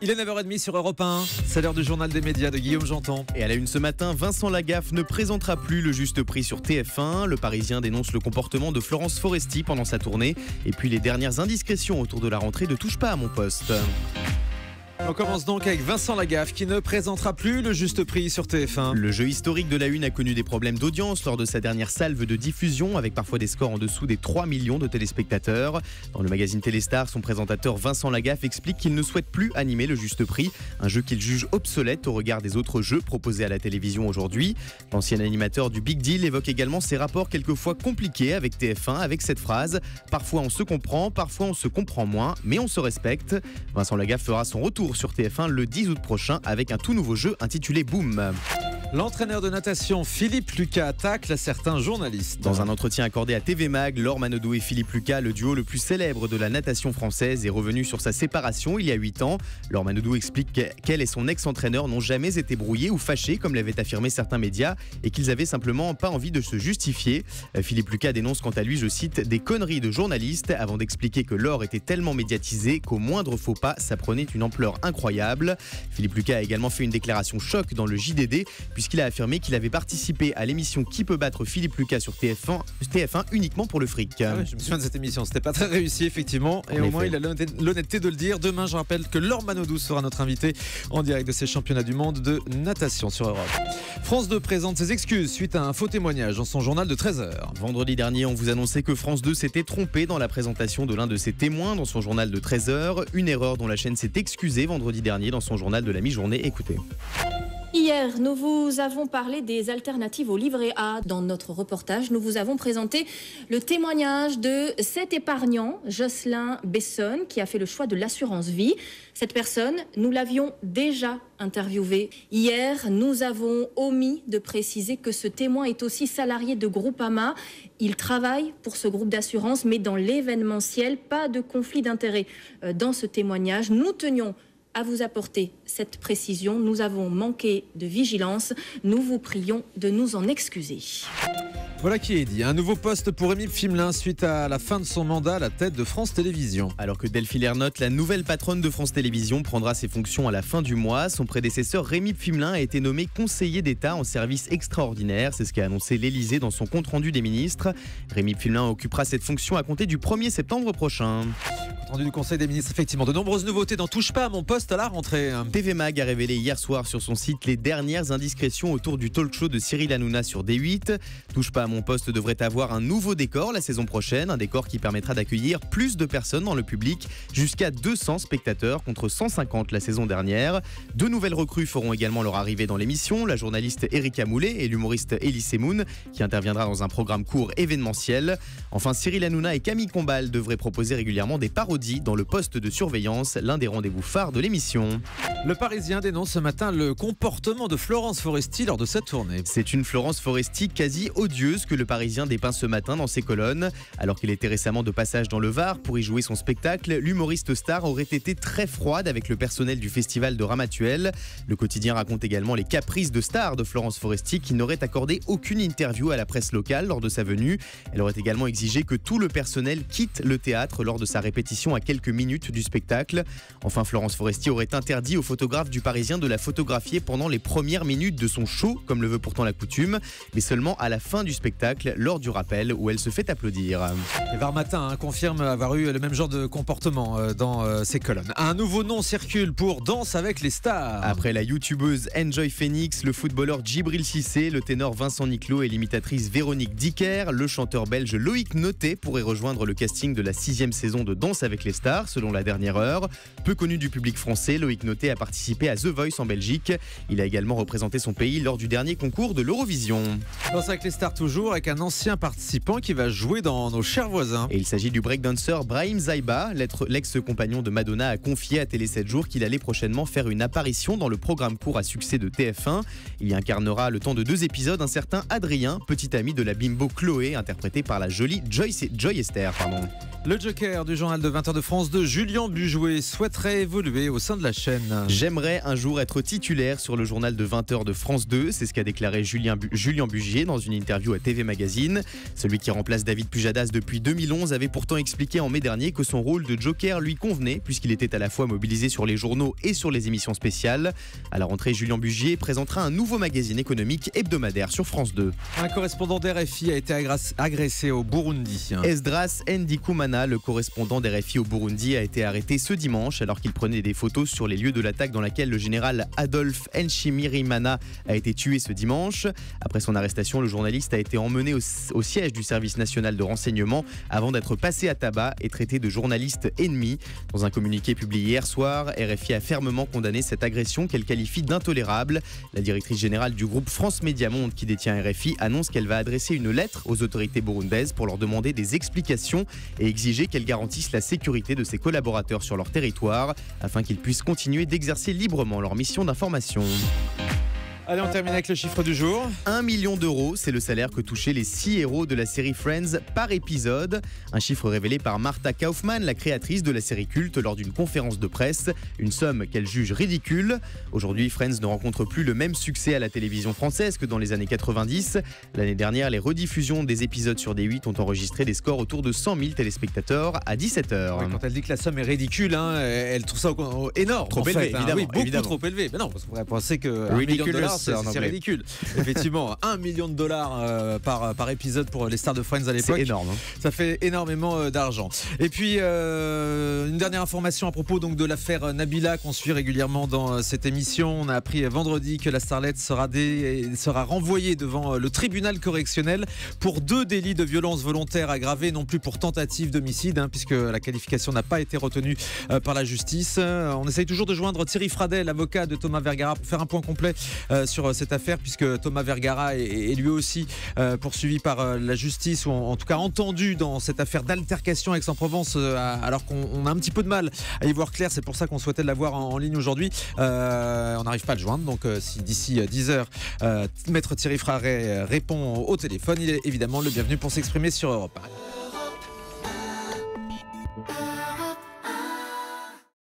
Il est 9h30 sur Europe 1. C'est l'heure du journal des médias de Guillaume Janton. Et à la une ce matin, Vincent Lagaffe ne présentera plus le juste prix sur TF1. Le Parisien dénonce le comportement de Florence Foresti pendant sa tournée. Et puis les dernières indiscrétions autour de la rentrée de Touche pas à mon poste. On commence donc avec Vincent Lagaffe qui ne présentera plus le juste prix sur TF1. Le jeu historique de la Une a connu des problèmes d'audience lors de sa dernière salve de diffusion, avec parfois des scores en dessous des 3 millions de téléspectateurs. Dans le magazine Téléstar, son présentateur Vincent Lagaffe explique qu'il ne souhaite plus animer le juste prix, un jeu qu'il juge obsolète au regard des autres jeux proposés à la télévision aujourd'hui. L'ancien animateur du Big Deal évoque également ses rapports quelquefois compliqués avec TF1, avec cette phrase « Parfois on se comprend, parfois on se comprend moins, mais on se respecte ». Vincent Lagaffe fera son retour sur TF1 le 10 août prochain avec un tout nouveau jeu intitulé Boom. L'entraîneur de natation Philippe Lucas tacle certains journalistes. Dans un entretien accordé à TV Mag, Laure Manodou et Philippe Lucas, le duo le plus célèbre de la natation française, est revenu sur sa séparation il y a 8 ans. Laure Manodou explique qu'elle et son ex-entraîneur n'ont jamais été brouillés ou fâchés comme l'avaient affirmé certains médias et qu'ils avaient simplement pas envie de se justifier. Philippe Lucas dénonce quant à lui, je cite, des conneries de journalistes avant d'expliquer que Laure était tellement médiatisée qu'au moindre faux pas, ça prenait une ampleur incroyable. Philippe Lucas a également fait une déclaration choc dans le JDD puisqu'il a affirmé qu'il avait participé à l'émission Qui peut battre Philippe Lucas sur TF1 uniquement pour le fric. Ah oui, je me souviens de cette émission, c'était pas très réussi effectivement et au moins il a l'honnêteté de le dire. Demain, je rappelle que Laure Manodou sera notre invité en direct de ces championnats du monde de natation sur Europe. France 2 présente ses excuses suite à un faux témoignage dans son journal de 13h. Vendredi dernier, on vous annonçait que France 2 s'était trompé dans la présentation de l'un de ses témoins dans son journal de 13h. Une erreur dont la chaîne s'est excusée vendredi dernier dans son journal de la mi-journée. Écoutez. Hier, nous vous avons parlé des alternatives au livret A. Dans notre reportage, nous vous avons présenté le témoignage de cet épargnant, Jocelyn Besson, qui a fait le choix de l'assurance vie. Cette personne, nous l'avions déjà interviewée. Hier, nous avons omis de préciser que ce témoin est aussi salarié de Groupama. Il travaille pour ce groupe d'assurance, mais dans l'événementiel, pas de conflit d'intérêts dans ce témoignage. Nous tenions à vous apporter cette précision. Nous avons manqué de vigilance. Nous vous prions de nous en excuser. Voilà qui est dit. Un nouveau poste pour Rémi Fimelin suite à la fin de son mandat à la tête de France Télévisions. Alors que Delphine Ernotte, la nouvelle patronne de France Télévisions, prendra ses fonctions à la fin du mois, son prédécesseur Rémi Fimelin a été nommé conseiller d'État en service extraordinaire. C'est ce qu'a annoncé l'Élysée dans son compte-rendu des ministres. Rémi Fimelin occupera cette fonction à compter du 1er septembre prochain. Rendu du Conseil des ministres, effectivement. De nombreuses nouveautés dans Touche pas à mon poste à la rentrée. TV Mag a révélé hier soir sur son site les dernières indiscrétions autour du talk show de Cyril Hanouna sur D8. Touche pas à mon poste devrait avoir un nouveau décor la saison prochaine, un décor qui permettra d'accueillir plus de personnes dans le public, jusqu'à 200 spectateurs contre 150 la saison dernière. 2 nouvelles recrues feront également leur arrivée dans l'émission, la journaliste Erika Moulet et l'humoriste Elie Semoun, qui interviendra dans un programme court événementiel. Enfin, Cyril Hanouna et Camille Combal devraient proposer régulièrement des parodies dans le poste de surveillance, l'un des rendez-vous phares de l'émission. Le Parisien dénonce ce matin le comportement de Florence Foresti lors de cette tournée. C'est une Florence Foresti quasi odieuse que le Parisien dépeint ce matin dans ses colonnes. Alors qu'il était récemment de passage dans le Var pour y jouer son spectacle, l'humoriste star aurait été très froide avec le personnel du festival de Ramatuelle. Le quotidien raconte également les caprices de star de Florence Foresti qui n'aurait accordé aucune interview à la presse locale lors de sa venue. Elle aurait également exigé que tout le personnel quitte le théâtre lors de sa répétition à quelques minutes du spectacle. Enfin, Florence Foresti aurait interdit aux photographes du Parisien de la photographier pendant les premières minutes de son show, comme le veut pourtant la coutume, mais seulement à la fin du spectacle, lors du rappel où elle se fait applaudir. Et Var Matin confirme avoir eu le même genre de comportement dans ses colonnes. Un nouveau nom circule pour Danse avec les stars. Après la youtubeuse Enjoy Phoenix, le footballeur Djibril Cissé, le ténor Vincent Niclot et l'imitatrice Véronique Dicker, le chanteur belge Loïc Notet pourrait rejoindre le casting de la 6e saison de Danse avec les stars, selon la dernière heure. Peu connu du public français, Loïc Notet a participé à The Voice en Belgique. Il a également représenté son pays lors du dernier concours de l'Eurovision. Danse avec les stars toujours, avec un ancien participant qui va jouer dans Nos chers voisins. Et il s'agit du breakdancer Brahim Zaiba. L'ex-compagnon de Madonna a confié à Télé 7 jours qu'il allait prochainement faire une apparition dans le programme court à succès de TF1. Il y incarnera le temps de 2 épisodes un certain Adrien, petit ami de la bimbo Chloé, interprété par la jolie Joy Esther. Le Joker du journal de 20h. animateur de France 2, Julien Bugjouet, souhaiterait évoluer au sein de la chaîne. J'aimerais un jour être titulaire sur le journal de 20h de France 2. C'est ce qu'a déclaré Julien Buggier dans une interview à TV Magazine. Celui qui remplace David Pujadas depuis 2011 avait pourtant expliqué en mai dernier que son rôle de joker lui convenait puisqu'il était à la fois mobilisé sur les journaux et sur les émissions spéciales. À la rentrée, Julien Buggier présentera un nouveau magazine économique hebdomadaire sur France 2. Un correspondant d'RFI a été agressé au Burundi. Esdras Ndikumana, le correspondant d'RFI au Burundi, a été arrêté ce dimanche alors qu'il prenait des photos sur les lieux de l'attaque dans laquelle le général Adolphe Nshimirimana a été tué ce dimanche. Après son arrestation, le journaliste a été emmené au siège du service national de renseignement avant d'être passé à tabac et traité de journaliste ennemi. Dans un communiqué publié hier soir, RFI a fermement condamné cette agression qu'elle qualifie d'intolérable. La directrice générale du groupe France Média Monde qui détient RFI annonce qu'elle va adresser une lettre aux autorités burundaises pour leur demander des explications et exiger qu'elles garantissent la sécurité de ses collaborateurs sur leur territoire afin qu'ils puissent continuer d'exercer librement leur mission d'information. Allez, on termine avec le chiffre du jour. 1 million d'euros, c'est le salaire que touchaient les 6 héros de la série Friends par épisode. Un chiffre révélé par Martha Kaufman, la créatrice de la série culte, lors d'une conférence de presse. Une somme qu'elle juge ridicule. Aujourd'hui, Friends ne rencontre plus le même succès à la télévision française que dans les années 90. L'année dernière, les rediffusions des épisodes sur D8 ont enregistré des scores autour de 100 000 téléspectateurs à 17h. Ouais, quand elle dit que la somme est ridicule, elle trouve ça énorme. Trop élevé, évidemment. Oui, beaucoup évidemment. trop élevé. Mais non, parce qu'on pourrait penser que $1 million, c'est ridicule. Effectivement, $1 million par épisode pour les stars de Friends à l'époque. C'est énorme. Ça fait énormément d'argent. Et puis, une dernière information à propos donc, de l'affaire Nabila qu'on suit régulièrement dans cette émission. On a appris vendredi que la starlette sera renvoyée devant le tribunal correctionnel pour 2 délits de violence volontaire aggravée, non plus pour tentative d'homicide, puisque la qualification n'a pas été retenue par la justice. On essaye toujours de joindre Thierry Fradet, l'avocat de Thomas Vergara, pour faire un point complet sur cette affaire, puisque Thomas Vergara est lui aussi poursuivi par la justice, ou en tout cas entendu dans cette affaire d'altercation à Aix-en-Provence, alors qu'on a un petit peu de mal à y voir clair. C'est pour ça qu'on souhaitait l'avoir en ligne aujourd'hui. On n'arrive pas à le joindre, donc si d'ici 10h Maître Thierry Fradet répond au téléphone, il est évidemment le bienvenu pour s'exprimer sur Europe 1.